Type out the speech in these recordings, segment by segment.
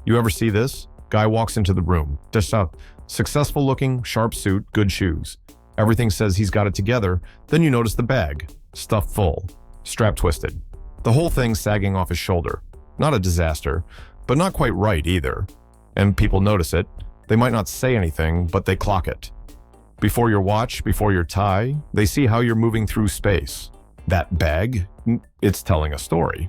You ever see this? Guy walks into the room, dished out, successful looking, sharp suit, good shoes. Everything says he's got it together, then you notice the bag, stuffed full, strap twisted. The whole thing sagging off his shoulder. Not a disaster, but not quite right either. And people notice it. They might not say anything, but they clock it. Before your watch, before your tie, they see how you're moving through space. That bag, it's telling a story.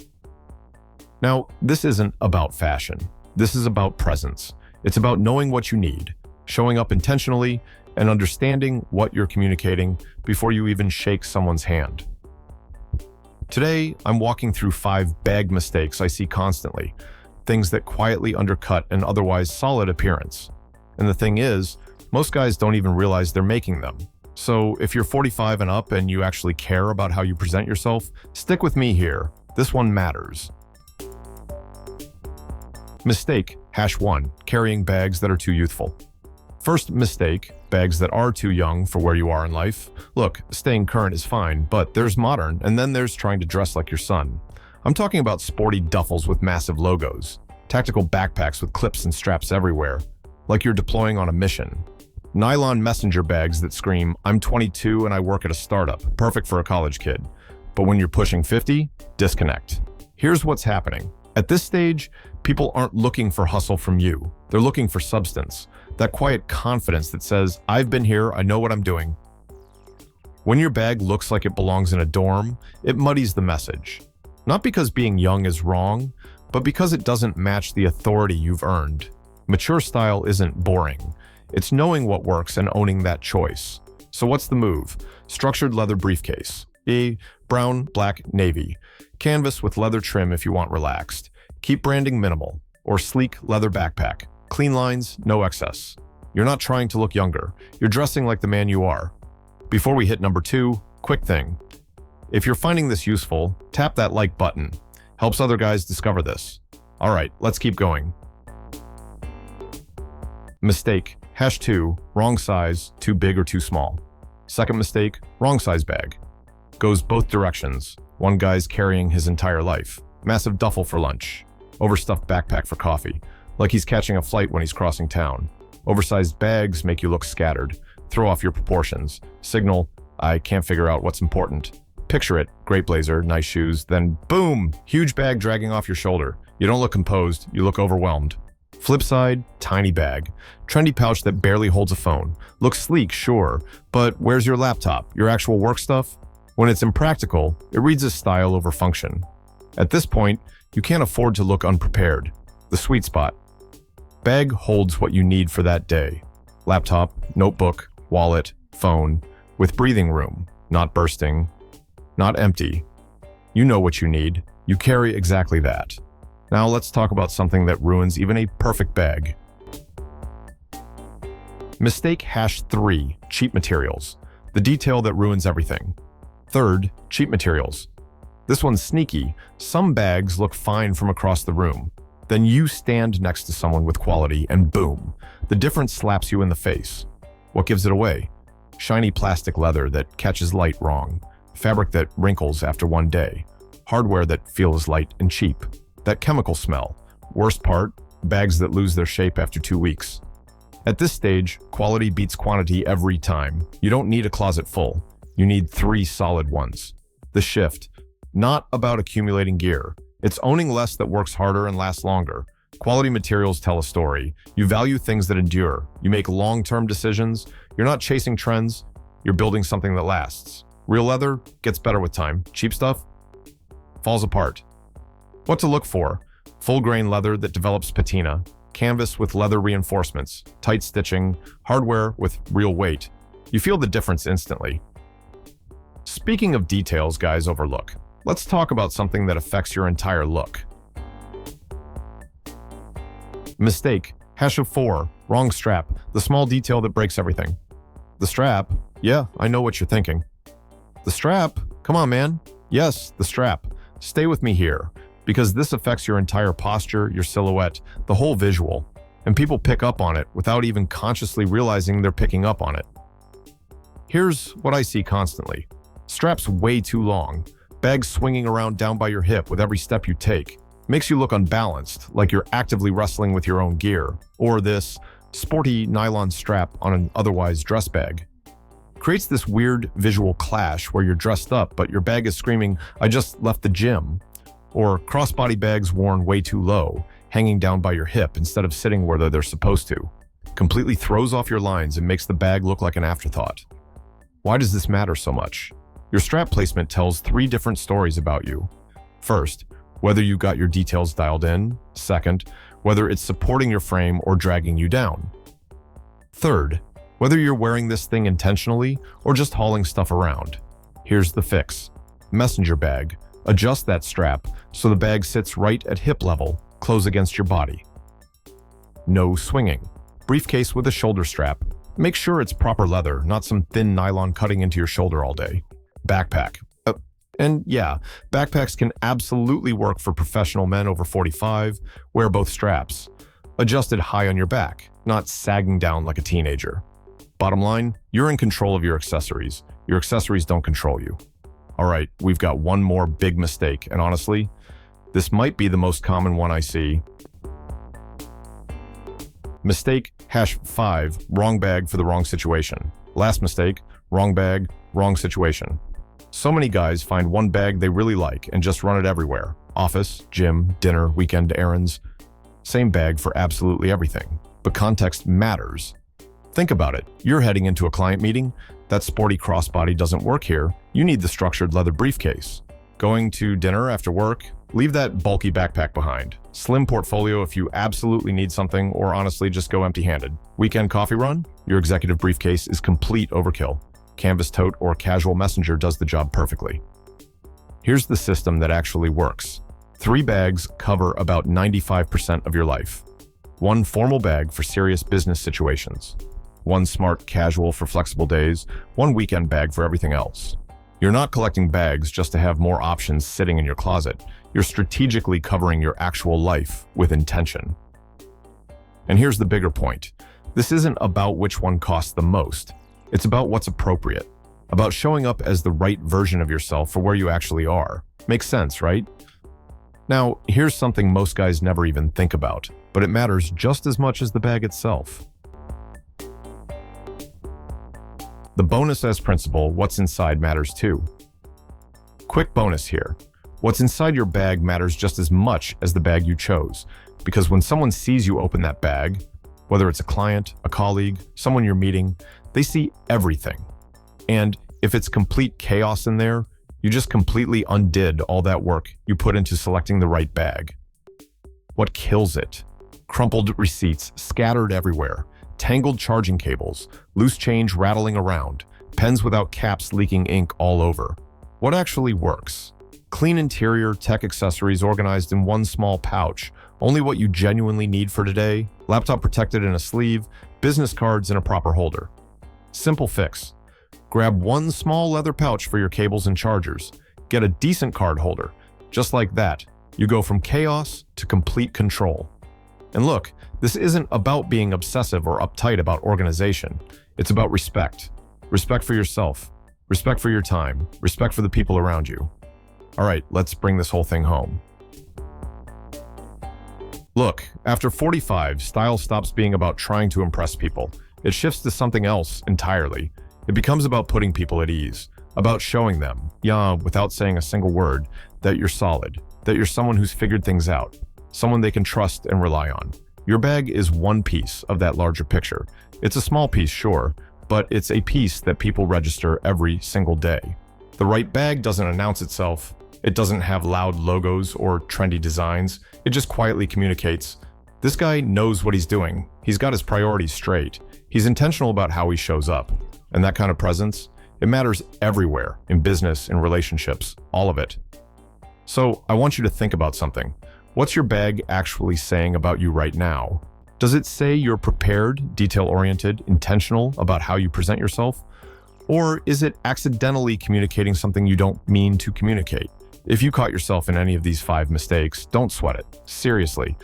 Now, this isn't about fashion. This is about presence. It's about knowing what you need, showing up intentionally, and understanding what you're communicating before you even shake someone's hand. Today, I'm walking through 5 bag mistakes I see constantly, things that quietly undercut an otherwise solid appearance. And the thing is, most guys don't even realize they're making them. So if you're 45 and up and you actually care about how you present yourself, stick with me here. This one matters. Mistake, #1, carrying bags that are too youthful. First mistake, bags that are too young for where you are in life. Look, staying current is fine, but there's modern, and then there's trying to dress like your son. I'm talking about sporty duffels with massive logos, tactical backpacks with clips and straps everywhere, like you're deploying on a mission. Nylon messenger bags that scream, "I'm 22 and I work at a startup," perfect for a college kid. But when you're pushing 50, disconnect. Here's what's happening. At this stage, people aren't looking for hustle from you. They're looking for substance. That quiet confidence that says, "I've been here, I know what I'm doing." When your bag looks like it belongs in a dorm, it muddies the message. Not because being young is wrong, but because it doesn't match the authority you've earned. Mature style isn't boring. It's knowing what works and owning that choice. So what's the move? Structured leather briefcase. Brown, black, navy. Canvas with leather trim if you want relaxed. Keep branding minimal. Or sleek leather backpack. Clean lines, no excess. You're not trying to look younger. You're dressing like the man you are. Before we hit number 2, quick thing. If you're finding this useful, tap that like button. Helps other guys discover this. All right, let's keep going. Mistake, #2, wrong size, too big or too small. Second mistake, wrong size bag. Goes both directions. One guy's carrying his entire life. Massive duffel for lunch. Overstuffed backpack for coffee. Like he's catching a flight when he's crossing town. Oversized bags make you look scattered. Throw off your proportions. Signal, I can't figure out what's important. Picture it, great blazer, nice shoes, then boom, huge bag dragging off your shoulder. You don't look composed, you look overwhelmed. Flip side, tiny bag. Trendy pouch that barely holds a phone. Looks sleek, sure, but where's your laptop, your actual work stuff? When it's impractical, it reads as style over function. At this point, you can't afford to look unprepared. The sweet spot. Bag holds what you need for that day. Laptop, notebook, wallet, phone, with breathing room, not bursting, not empty. You know what you need. You carry exactly that. Now let's talk about something that ruins even a perfect bag. Mistake #3, cheap materials. The detail that ruins everything. Third, cheap materials. This one's sneaky. Some bags look fine from across the room. Then you stand next to someone with quality and boom, the difference slaps you in the face. What gives it away? Shiny plastic leather that catches light wrong. Fabric that wrinkles after one day. Hardware that feels light and cheap. That chemical smell. Worst part, bags that lose their shape after 2 weeks. At this stage, quality beats quantity every time. You don't need a closet full. You need 3 solid ones. The shift. Not about accumulating gear. It's owning less that works harder and lasts longer. Quality materials tell a story. You value things that endure. You make long-term decisions. You're not chasing trends. You're building something that lasts. Real leather gets better with time. Cheap stuff falls apart. What to look for? Full-grain leather that develops patina. Canvas with leather reinforcements. Tight stitching. Hardware with real weight. You feel the difference instantly. Speaking of details guys overlook, let's talk about something that affects your entire look. Mistake, #4, wrong strap, the small detail that breaks everything. The strap? Yeah, I know what you're thinking. The strap? Come on, man. Yes, the strap. Stay with me here, because this affects your entire posture, your silhouette, the whole visual, and people pick up on it without even consciously realizing they're picking up on it. Here's what I see constantly. Straps way too long, bags swinging around down by your hip with every step you take. Makes you look unbalanced, like you're actively wrestling with your own gear, or this sporty nylon strap on an otherwise dress bag. Creates this weird visual clash where you're dressed up, but your bag is screaming, "I just left the gym." Or crossbody bags worn way too low, hanging down by your hip instead of sitting where they're supposed to. Completely throws off your lines and makes the bag look like an afterthought. Why does this matter so much? Your strap placement tells 3 different stories about you. First, whether you got your details dialed in. Second, whether it's supporting your frame or dragging you down. Third, whether you're wearing this thing intentionally or just hauling stuff around. Here's the fix. Messenger bag. Adjust that strap so the bag sits right at hip level, close against your body. No swinging. Briefcase with a shoulder strap. Make sure it's proper leather, not some thin nylon cutting into your shoulder all day. Backpack. And yeah, backpacks can absolutely work for professional men over 45. Wear both straps. Adjusted high on your back, not sagging down like a teenager. Bottom line, you're in control of your accessories. Your accessories don't control you. All right, we've got one more big mistake, and honestly, this might be the most common one I see. Mistake #5, wrong bag for the wrong situation. Last mistake, wrong bag, wrong situation. So many guys find one bag they really like and just run it everywhere. Office, gym, dinner, weekend errands. Same bag for absolutely everything. But context matters. Think about it. You're heading into a client meeting. That sporty crossbody doesn't work here. You need the structured leather briefcase. Going to dinner after work? Leave that bulky backpack behind. Slim portfolio if you absolutely need something, or honestly just go empty-handed. Weekend coffee run? Your executive briefcase is complete overkill. Canvas tote or casual messenger does the job perfectly. Here's the system that actually works. 3 bags cover about 95% of your life. 1 formal bag for serious business situations. 1 smart casual for flexible days. 1 weekend bag for everything else. You're not collecting bags just to have more options sitting in your closet. You're strategically covering your actual life with intention. And here's the bigger point. This isn't about which one costs the most. It's about what's appropriate. About showing up as the right version of yourself for where you actually are. Makes sense, right? Now, here's something most guys never even think about, but it matters just as much as the bag itself. The bonus as principle, what's inside matters too. Quick bonus here. What's inside your bag matters just as much as the bag you chose, because when someone sees you open that bag, whether it's a client, a colleague, someone you're meeting, they see everything. And if it's complete chaos in there, you just completely undid all that work you put into selecting the right bag. What kills it? Crumpled receipts scattered everywhere, tangled charging cables, loose change rattling around, pens without caps leaking ink all over. What actually works? Clean interior, tech accessories organized in one small pouch, only what you genuinely need for today, laptop protected in a sleeve, business cards in a proper holder. Simple fix. Grab one small leather pouch for your cables and chargers. Get a decent card holder. Just like that, you go from chaos to complete control. And look, this isn't about being obsessive or uptight about organization. It's about respect. Respect for yourself. Respect for your time. Respect for the people around you. All right, let's bring this whole thing home. Look, after 45, style stops being about trying to impress people. It shifts to something else entirely. It becomes about putting people at ease, about showing them, without saying a single word, that you're solid, that you're someone who's figured things out, someone they can trust and rely on. Your bag is one piece of that larger picture. It's a small piece, sure, but it's a piece that people register every single day. The right bag doesn't announce itself. It doesn't have loud logos or trendy designs. It just quietly communicates. This guy knows what he's doing. He's got his priorities straight. He's intentional about how he shows up. And that kind of presence, it matters everywhere, in business, in relationships, all of it. So I want you to think about something. What's your bag actually saying about you right now? Does it say you're prepared, detail-oriented, intentional about how you present yourself? Or is it accidentally communicating something you don't mean to communicate? If you caught yourself in any of these 5 mistakes, don't sweat it. Seriously.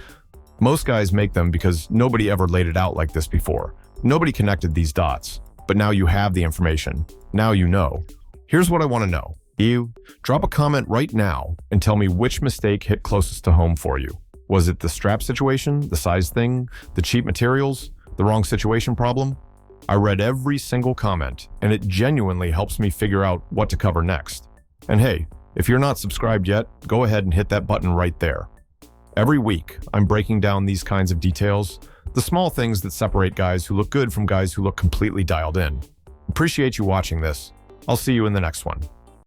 Most guys make them because nobody ever laid it out like this before. Nobody connected these dots. But now you have the information. Now you know. Here's what I want to know. You drop a comment right now and tell me which mistake hit closest to home for you. Was it the strap situation, the size thing, the cheap materials, the wrong situation problem? I read every single comment, and it genuinely helps me figure out what to cover next. And hey, if you're not subscribed yet, go ahead and hit that button right there. Every week, I'm breaking down these kinds of details, the small things that separate guys who look good from guys who look completely dialed in. Appreciate you watching this. I'll see you in the next one.